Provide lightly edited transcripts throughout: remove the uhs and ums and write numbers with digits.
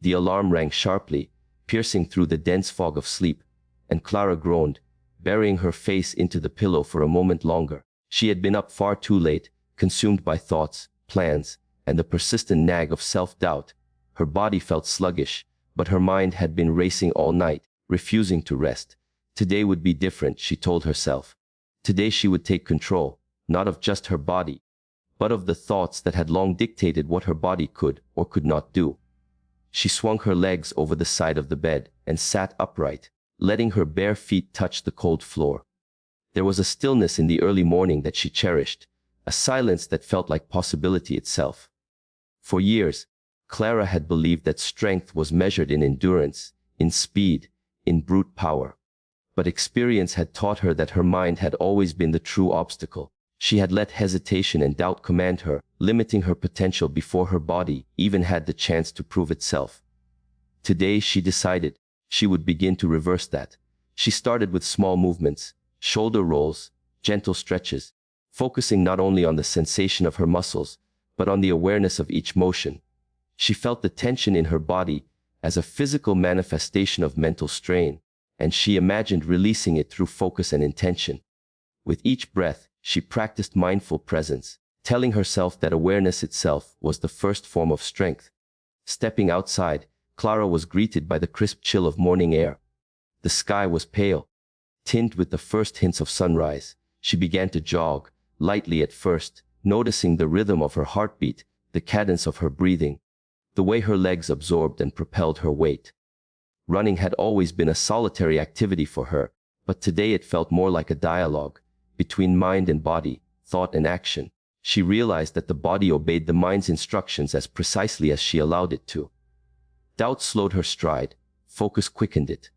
The alarm rang sharply, piercing through the dense fog of sleep, and Clara groaned, burying her face into the pillow for a moment longer. She had been up far too late, consumed by thoughts, plans, and the persistent nag of self-doubt. Her body felt sluggish, but her mind had been racing all night, refusing to rest. Today would be different, she told herself. Today she would take control, not of just her body, but of the thoughts that had long dictated what her body could or could not do. She swung her legs over the side of the bed and sat upright, letting her bare feet touch the cold floor. There was a stillness in the early morning that she cherished, a silence that felt like possibility itself. For years, Clara had believed that strength was measured in endurance, in speed, in brute power. But experience had taught her that her mind had always been the true obstacle. She had let hesitation and doubt command her, limiting her potential before her body even had the chance to prove itself. Today, she decided, she would begin to reverse that. She started with small movements, shoulder rolls, gentle stretches, focusing not only on the sensation of her muscles, but on the awareness of each motion. She felt the tension in her body as a physical manifestation of mental strain, and she imagined releasing it through focus and intention. With each breath, she practiced mindful presence, telling herself that awareness itself was the first form of strength. Stepping outside, Clara was greeted by the crisp chill of morning air. The sky was pale, tinged with the first hints of sunrise. She began to jog, lightly at first, noticing the rhythm of her heartbeat, the cadence of her breathing, the way her legs absorbed and propelled her weight. Running had always been a solitary activity for her, but today it felt more like a dialogue between mind and body, thought and action. She realized that the body obeyed the mind's instructions as precisely as she allowed it to. Doubt slowed her stride, focus quickened it.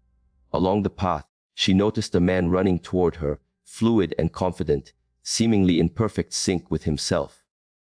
Along the path, she noticed a man running toward her, fluid and confident, seemingly in perfect sync with himself.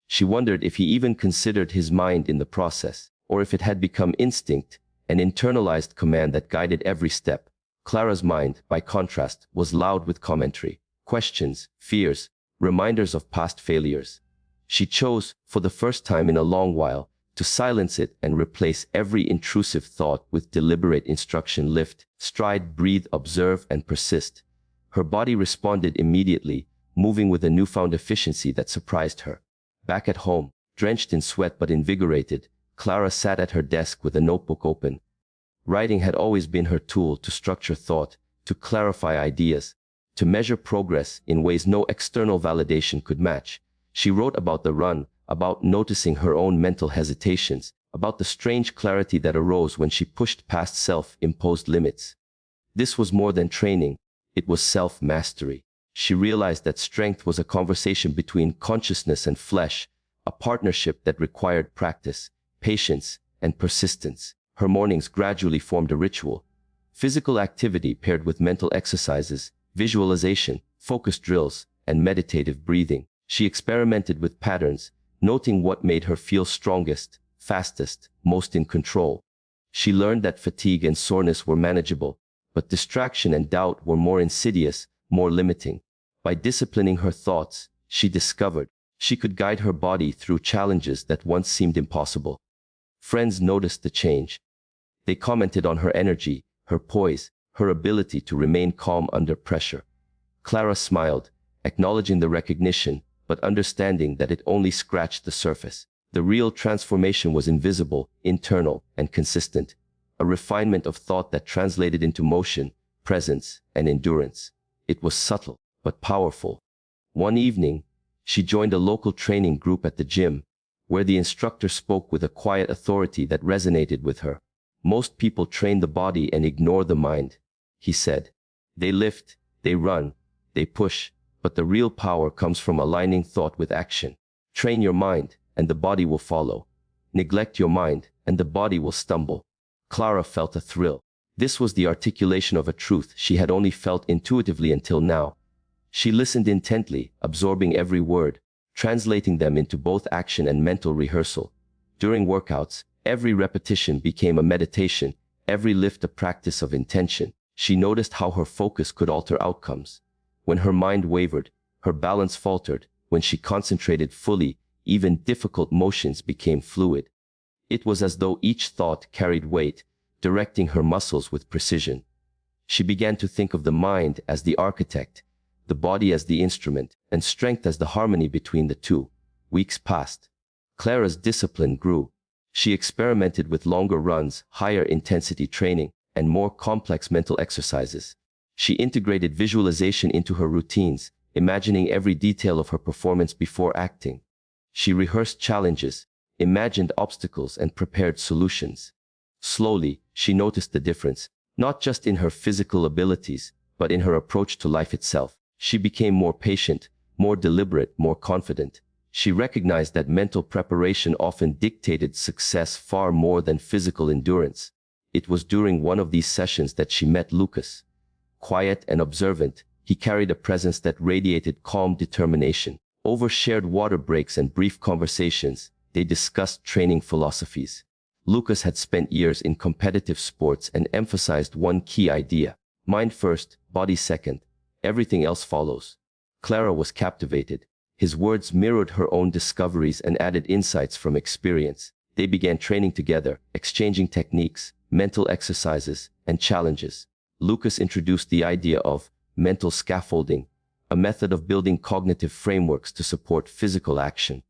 She wondered if he even considered his mind in the process, or if it had become instinct, an internalized command that guided every step. Clara's mind, by contrast, was loud with commentary, questions, fears, reminders of past failures. She chose, for the first time in a long while, to silence it and replace every intrusive thought with deliberate instruction: lift, stride, breathe, observe, and persist. Her body responded immediately, moving with a newfound efficiency that surprised her. Back at home, drenched in sweat but invigorated, Clara sat at her desk with a notebook open. Writing had always been her tool to structure thought, to clarify ideas, to measure progress in ways no external validation could match. She wrote about the run, about noticing her own mental hesitations, about the strange clarity that arose when she pushed past self-imposed limits. This was more than training, it was self-mastery. She realized that strength was a conversation between consciousness and flesh, a partnership that required practice, patience, and persistence. Her mornings gradually formed a ritual. Physical activity paired with mental exercises, visualization, focus drills, and meditative breathing. She experimented with patterns, noting what made her feel strongest, fastest, most in control. She learned that fatigue and soreness were manageable, but distraction and doubt were more insidious, more limiting. By disciplining her thoughts, she discovered she could guide her body through challenges that once seemed impossible. Friends noticed the change. They commented on her energy, her poise, her ability to remain calm under pressure. Clara smiled, acknowledging the recognition, but understanding that it only scratched the surface. The real transformation was invisible, internal, and consistent. A refinement of thought that translated into motion, presence, and endurance. It was subtle, but powerful. One evening, she joined a local training group at the gym, where the instructor spoke with a quiet authority that resonated with her. Most people train the body and ignore the mind, he said. They lift, they run, they push, but the real power comes from aligning thought with action. Train your mind, and the body will follow. Neglect your mind, and the body will stumble. Clara felt a thrill. This was the articulation of a truth she had only felt intuitively until now. She listened intently, absorbing every word, translating them into both action and mental rehearsal. During workouts, every repetition became a meditation, every lift a practice of intention. She noticed how her focus could alter outcomes. When her mind wavered, her balance faltered. When she concentrated fully, even difficult motions became fluid. It was as though each thought carried weight, directing her muscles with precision. She began to think of the mind as the architect, the body as the instrument, and strength as the harmony between the two. Weeks passed. Clara's discipline grew. She experimented with longer runs, higher intensity training, and more complex mental exercises. She integrated visualization into her routines, imagining every detail of her performance before acting. She rehearsed challenges, imagined obstacles, and prepared solutions. Slowly, she noticed the difference, not just in her physical abilities, but in her approach to life itself. She became more patient, more deliberate, more confident. She recognized that mental preparation often dictated success far more than physical endurance. It was during one of these sessions that she met Lucas. Quiet and observant, he carried a presence that radiated calm determination. Over shared water breaks and brief conversations, they discussed training philosophies. Lucas had spent years in competitive sports and emphasized one key idea: mind first, body second. Everything else follows. Clara was captivated. His words mirrored her own discoveries and added insights from experience. They began training together, exchanging techniques, mental exercises, and challenges. Lucas introduced the idea of mental scaffolding, a method of building cognitive frameworks to support physical action.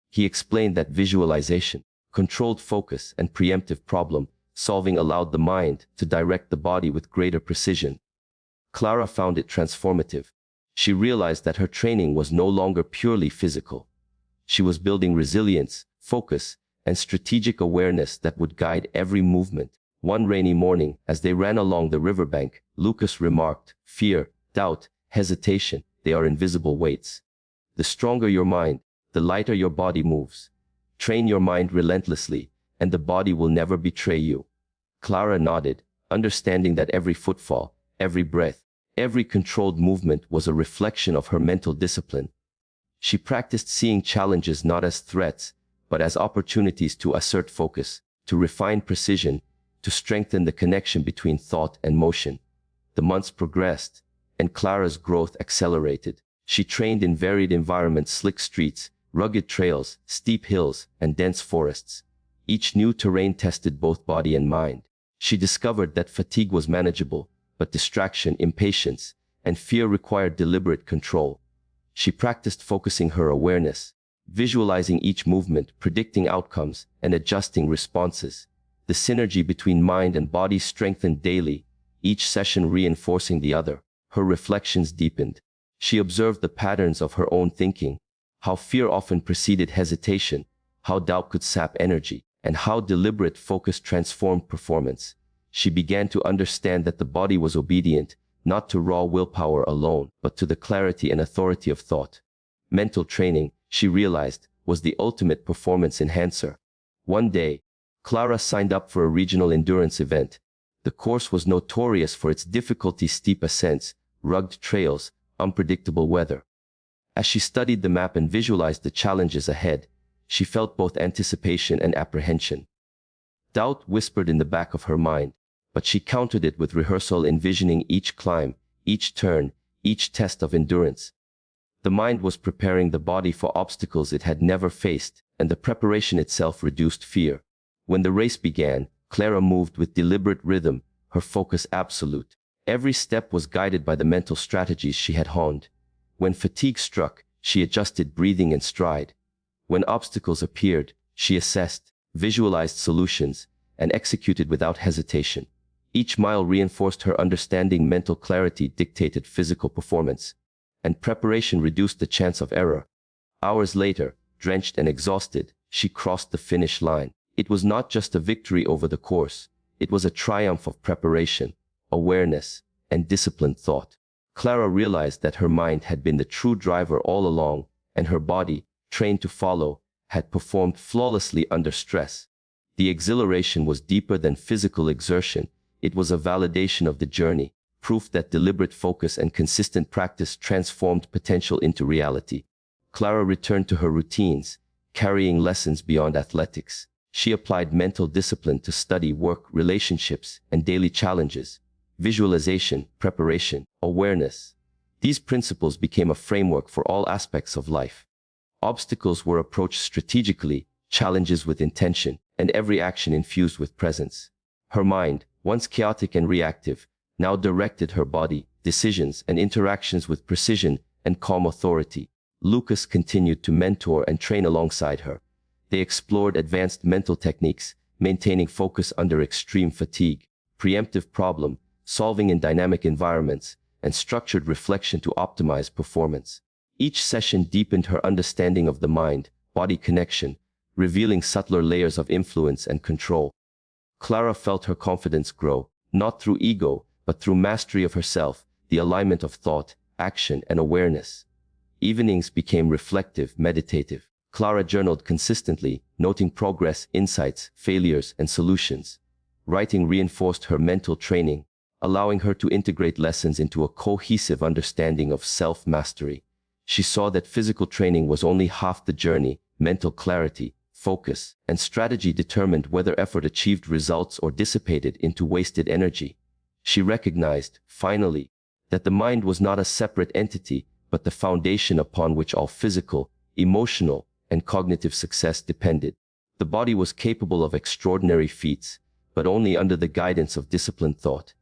He explained that visualization, controlled focus, and preemptive problem solving allowed the mind to direct the body with greater precision. Clara found it transformative. She realized that her training was no longer purely physical. She was building resilience, focus, and strategic awareness that would guide every movement. One rainy morning, as they ran along the riverbank, Lucas remarked, "Fear, doubt, hesitation, they are invisible weights. The stronger your mind, the lighter your body moves. Train your mind relentlessly, and the body will never betray you." Clara nodded, understanding that every footfall, every breath, every controlled movement was a reflection of her mental discipline. She practiced seeing challenges not as threats, but as opportunities to assert focus, to refine precision, to strengthen the connection between thought and motion. The months progressed, and Clara's growth accelerated. She trained in varied environments: slick streets, rugged trails, steep hills, and dense forests. Each new terrain tested both body and mind. She discovered that fatigue was manageable, but distraction, impatience, and fear required deliberate control. She practiced focusing her awareness, visualizing each movement, predicting outcomes, and adjusting responses. The synergy between mind and body strengthened daily, each session reinforcing the other. Her reflections deepened. She observed the patterns of her own thinking, how fear often preceded hesitation, how doubt could sap energy, and how deliberate focus transformed performance. She began to understand that the body was obedient, not to raw willpower alone, but to the clarity and authority of thought. Mental training, she realized, was the ultimate performance enhancer. One day, Clara signed up for a regional endurance event. The course was notorious for its difficulty: steep ascents, rugged trails, unpredictable weather. As she studied the map and visualized the challenges ahead, she felt both anticipation and apprehension. Doubt whispered in the back of her mind, but she countered it with rehearsal, envisioning each climb, each turn, each test of endurance. The mind was preparing the body for obstacles it had never faced, and the preparation itself reduced fear. When the race began, Clara moved with deliberate rhythm, her focus absolute. Every step was guided by the mental strategies she had honed. When fatigue struck, she adjusted breathing and stride. When obstacles appeared, she assessed, visualized solutions, and executed without hesitation. Each mile reinforced her understanding. Mental clarity dictated physical performance, and preparation reduced the chance of error. Hours later, drenched and exhausted, she crossed the finish line. It was not just a victory over the course. It was a triumph of preparation, awareness, and disciplined thought. Clara realized that her mind had been the true driver all along, and her body, trained to follow, had performed flawlessly under stress. The exhilaration was deeper than physical exertion. It was a validation of the journey, proof that deliberate focus and consistent practice transformed potential into reality. Clara returned to her routines, carrying lessons beyond athletics. She applied mental discipline to study, work, relationships, and daily challenges. Visualization, preparation, awareness. These principles became a framework for all aspects of life. Obstacles were approached strategically, challenges with intention, and every action infused with presence. Her mind, once chaotic and reactive, now directed her body, decisions, and interactions with precision and calm authority. Lucas continued to mentor and train alongside her. They explored advanced mental techniques, maintaining focus under extreme fatigue, preemptive problem solving in dynamic environments, and structured reflection to optimize performance. Each session deepened her understanding of the mind-body connection, revealing subtler layers of influence and control. Clara felt her confidence grow, not through ego, but through mastery of herself, the alignment of thought, action, and awareness. Evenings became reflective, meditative. Clara journaled consistently, noting progress, insights, failures, and solutions. Writing reinforced her mental training, allowing her to integrate lessons into a cohesive understanding of self-mastery. She saw that physical training was only half the journey. Mental clarity, focus, and strategy determined whether effort achieved results or dissipated into wasted energy. She recognized, finally, that the mind was not a separate entity, but the foundation upon which all physical, emotional, and cognitive success depended. The body was capable of extraordinary feats, but only under the guidance of disciplined thought.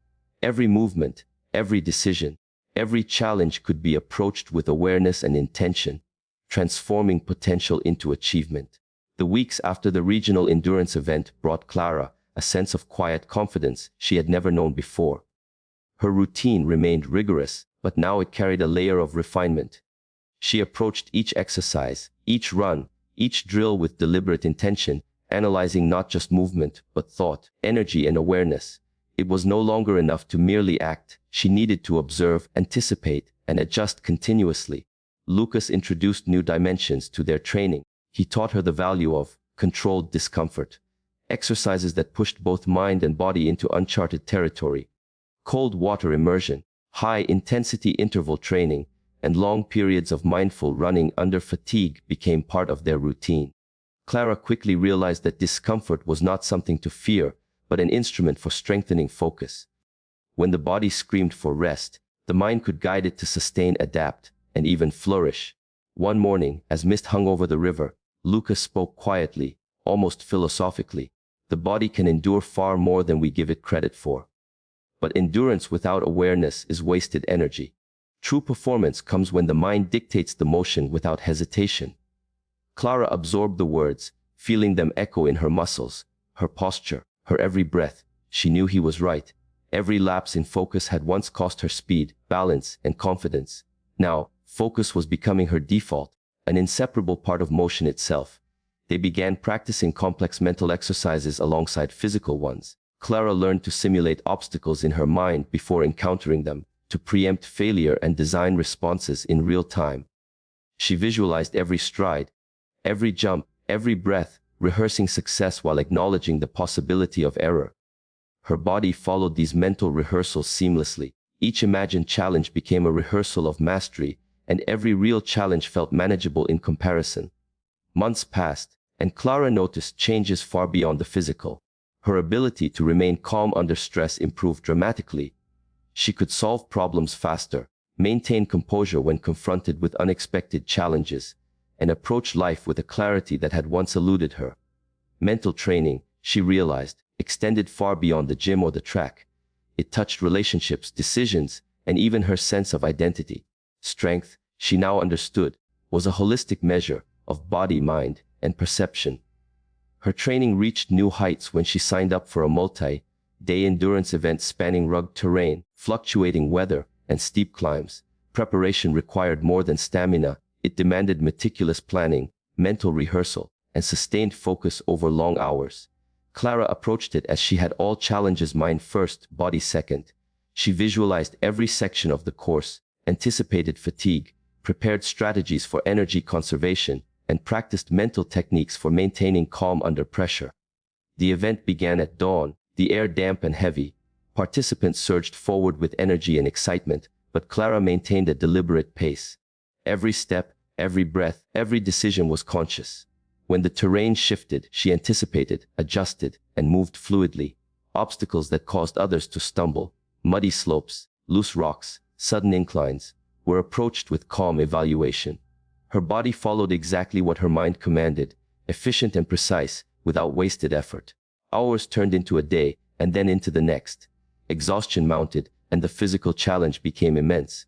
Every movement, every decision, every challenge could be approached with awareness and intention, transforming potential into achievement. The weeks after the regional endurance event brought Clara a sense of quiet confidence she had never known before. Her routine remained rigorous, but now it carried a layer of refinement. She approached each exercise, each run, each drill with deliberate intention, analyzing not just movement, but thought, energy, and awareness. It was no longer enough to merely act. She needed to observe, anticipate, and adjust continuously. Lucas introduced new dimensions to their training. He taught her the value of controlled discomfort, exercises that pushed both mind and body into uncharted territory. Cold water immersion, high-intensity interval training, and long periods of mindful running under fatigue became part of their routine. Clara quickly realized that discomfort was not something to fear, but an instrument for strengthening focus. When the body screamed for rest, the mind could guide it to sustain, adapt, and even flourish. One morning, as mist hung over the river, Lucas spoke quietly, almost philosophically. The body can endure far more than we give it credit for. But endurance without awareness is wasted energy. True performance comes when the mind dictates the motion without hesitation. Clara absorbed the words, feeling them echo in her muscles, her posture, her every breath. She knew he was right. Every lapse in focus had once cost her speed, balance, and confidence. Now, focus was becoming her default, an inseparable part of motion itself. They began practicing complex mental exercises alongside physical ones. Clara learned to simulate obstacles in her mind before encountering them, to preempt failure and design responses in real time. She visualized every stride, every jump, every breath, rehearsing success while acknowledging the possibility of error. Her body followed these mental rehearsals seamlessly. Each imagined challenge became a rehearsal of mastery, and every real challenge felt manageable in comparison. Months passed, and Clara noticed changes far beyond the physical. Her ability to remain calm under stress improved dramatically. She could solve problems faster, maintain composure when confronted with unexpected challenges, and approach life with a clarity that had once eluded her. Mental training, she realized, extended far beyond the gym or the track. It touched relationships, decisions, and even her sense of identity. Strength, she now understood, was a holistic measure of body, mind, and perception. Her training reached new heights when she signed up for a multi-day endurance event spanning rugged terrain, fluctuating weather, and steep climbs. Preparation required more than stamina. It demanded meticulous planning, mental rehearsal, and sustained focus over long hours. Clara approached it as she had all challenges: mind first, body second. She visualized every section of the course, anticipated fatigue, prepared strategies for energy conservation, and practiced mental techniques for maintaining calm under pressure. The event began at dawn, the air damp and heavy. Participants surged forward with energy and excitement, but Clara maintained a deliberate pace. Every step, every breath, every decision was conscious. When the terrain shifted, she anticipated, adjusted, and moved fluidly. Obstacles that caused others to stumble, muddy slopes, loose rocks, sudden inclines, were approached with calm evaluation. Her body followed exactly what her mind commanded, efficient and precise, without wasted effort. Hours turned into a day, and then into the next. Exhaustion mounted, and the physical challenge became immense.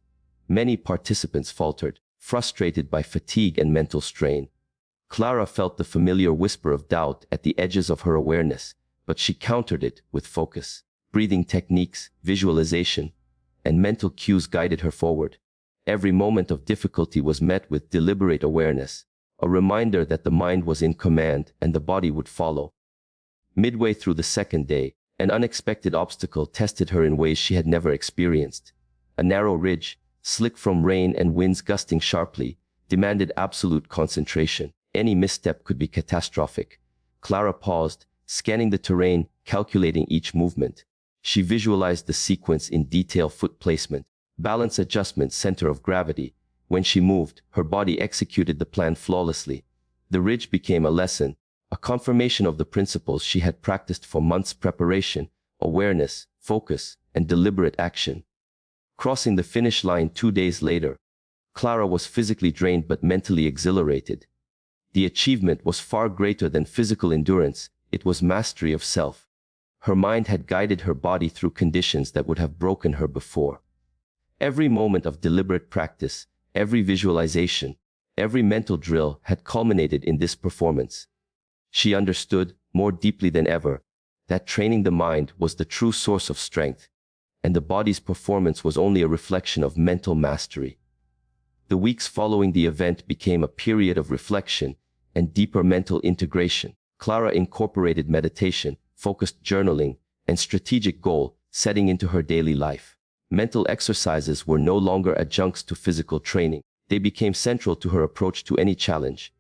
Many participants faltered, frustrated by fatigue and mental strain. Clara felt the familiar whisper of doubt at the edges of her awareness, but she countered it with focus. Breathing techniques, visualization, and mental cues guided her forward. Every moment of difficulty was met with deliberate awareness, a reminder that the mind was in command and the body would follow. Midway through the second day, an unexpected obstacle tested her in ways she had never experienced. A narrow ridge, slick from rain and winds gusting sharply, demanded absolute concentration. Any misstep could be catastrophic. Clara paused, scanning the terrain, calculating each movement. She visualized the sequence in detail: foot placement, balance adjustment, center of gravity. When she moved, her body executed the plan flawlessly. The ridge became a lesson, a confirmation of the principles she had practiced for months: preparation, awareness, focus, and deliberate action. Crossing the finish line 2 days later, Clara was physically drained but mentally exhilarated. The achievement was far greater than physical endurance, it was mastery of self. Her mind had guided her body through conditions that would have broken her before. Every moment of deliberate practice, every visualization, every mental drill had culminated in this performance. She understood, more deeply than ever, that training the mind was the true source of strength, and the body's performance was only a reflection of mental mastery. The weeks following the event became a period of reflection and deeper mental integration. Clara incorporated meditation, focused journaling, and strategic goal setting into her daily life. Mental exercises were no longer adjuncts to physical training. They became central to her approach to any challenge.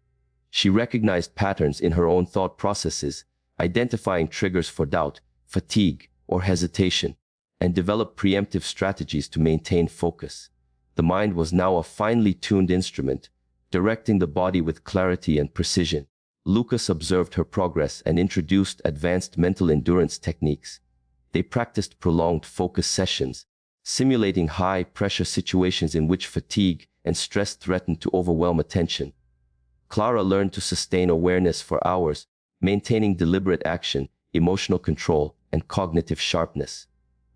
She recognized patterns in her own thought processes, identifying triggers for doubt, fatigue, or hesitation, and developed preemptive strategies to maintain focus. The mind was now a finely tuned instrument, directing the body with clarity and precision. Lucas observed her progress and introduced advanced mental endurance techniques. They practiced prolonged focus sessions, simulating high-pressure situations in which fatigue and stress threatened to overwhelm attention. Clara learned to sustain awareness for hours, maintaining deliberate action, emotional control, and cognitive sharpness.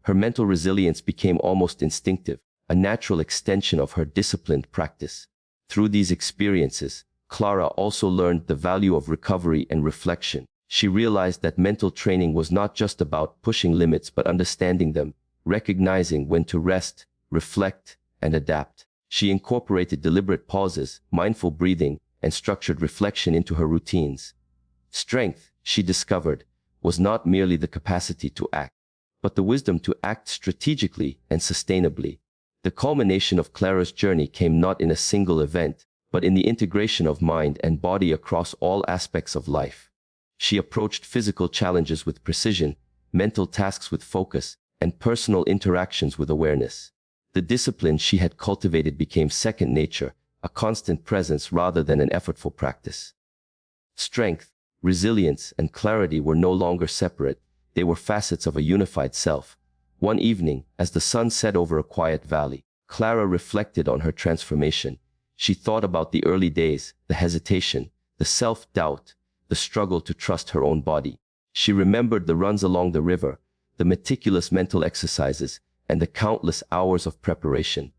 Her mental resilience became almost instinctive, a natural extension of her disciplined practice. Through these experiences, Clara also learned the value of recovery and reflection. She realized that mental training was not just about pushing limits but understanding them, recognizing when to rest, reflect, and adapt. She incorporated deliberate pauses, mindful breathing, and structured reflection into her routines. Strength, she discovered, was not merely the capacity to act, but the wisdom to act strategically and sustainably. The culmination of Clara's journey came not in a single event, but in the integration of mind and body across all aspects of life. She approached physical challenges with precision, mental tasks with focus, and personal interactions with awareness. The discipline she had cultivated became second nature, a constant presence rather than an effortful practice. Strength, resilience, and clarity were no longer separate, they were facets of a unified self. One evening, as the sun set over a quiet valley, Clara reflected on her transformation. She thought about the early days, the hesitation, the self-doubt, the struggle to trust her own body. She remembered the runs along the river, the meticulous mental exercises, and the countless hours of preparation.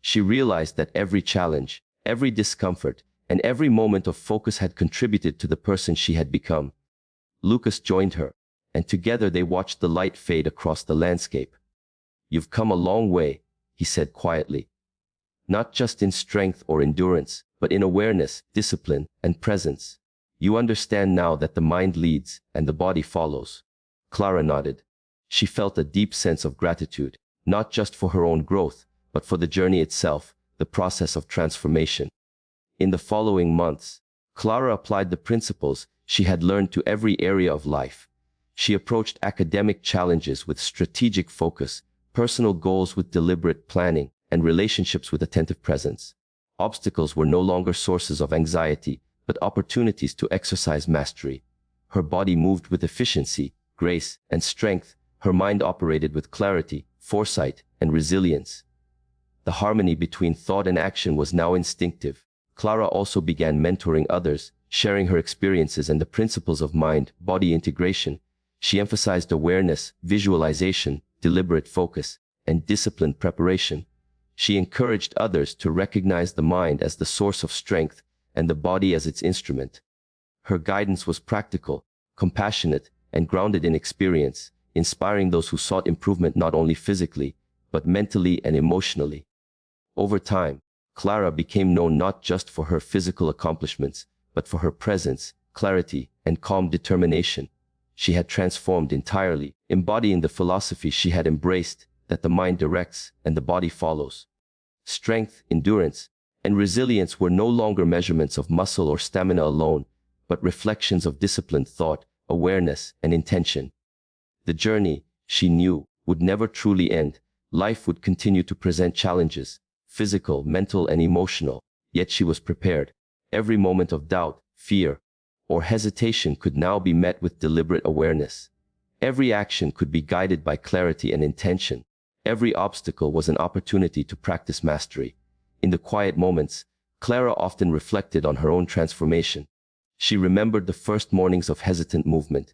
She realized that every challenge, every discomfort, and every moment of focus had contributed to the person she had become. Lucas joined her, and together they watched the light fade across the landscape. "You've come a long way," he said quietly. "Not just in strength or endurance, but in awareness, discipline, and presence. You understand now that the mind leads and the body follows." Clara nodded. She felt a deep sense of gratitude, not just for her own growth, but for the journey itself, the process of transformation. In the following months, Clara applied the principles she had learned to every area of life. She approached academic challenges with strategic focus, personal goals with deliberate planning, and relationships with attentive presence. Obstacles were no longer sources of anxiety, but opportunities to exercise mastery. Her body moved with efficiency, grace, and strength. Her mind operated with clarity, foresight, and resilience. The harmony between thought and action was now instinctive. Clara also began mentoring others, Sharing her experiences and the principles of mind-body integration, she emphasized awareness, visualization, deliberate focus, and disciplined preparation. She encouraged others to recognize the mind as the source of strength and the body as its instrument. Her guidance was practical, compassionate, and grounded in experience, inspiring those who sought improvement not only physically, but mentally and emotionally. Over time, Clara became known not just for her physical accomplishments, but for her presence, clarity, and calm determination. She had transformed entirely, embodying the philosophy she had embraced, that the mind directs and the body follows. Strength, endurance, and resilience were no longer measurements of muscle or stamina alone, but reflections of disciplined thought, awareness, and intention. The journey, she knew, would never truly end. Life would continue to present challenges, physical, mental, and emotional, yet she was prepared. Every moment of doubt, fear, or hesitation could now be met with deliberate awareness. Every action could be guided by clarity and intention. Every obstacle was an opportunity to practice mastery. In the quiet moments, Clara often reflected on her own transformation. She remembered the first mornings of hesitant movement,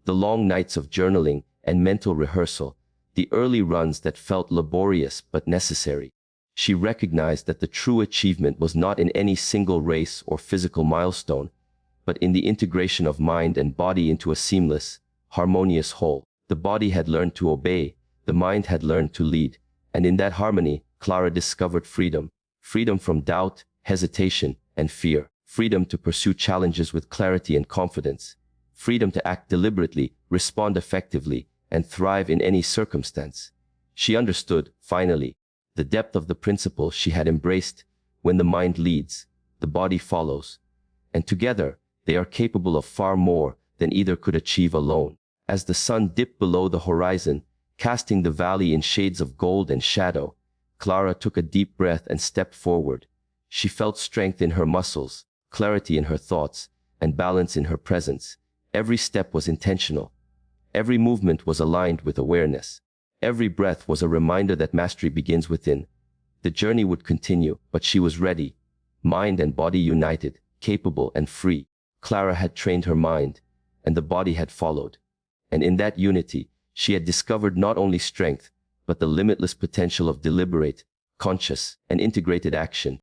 the long nights of journaling and mental rehearsal, the early runs that felt laborious but necessary. She recognized that the true achievement was not in any single race or physical milestone, but in the integration of mind and body into a seamless, harmonious whole. The body had learned to obey, the mind had learned to lead, and in that harmony, Clara discovered freedom. Freedom from doubt, hesitation, and fear. Freedom to pursue challenges with clarity and confidence. Freedom to act deliberately, respond effectively, and thrive in any circumstance. She understood, finally, the depth of the principle she had embraced. When the mind leads, the body follows, and together they are capable of far more than either could achieve alone. As the sun dipped below the horizon, casting the valley in shades of gold and shadow, Clara took a deep breath and stepped forward. She felt strength in her muscles, clarity in her thoughts, and balance in her presence. Every step was intentional. Every movement was aligned with awareness. Every breath was a reminder that mastery begins within. The journey would continue, but she was ready. Mind and body united, capable and free. Clara had trained her mind, and the body had followed. And in that unity, she had discovered not only strength, but the limitless potential of deliberate, conscious, and integrated action.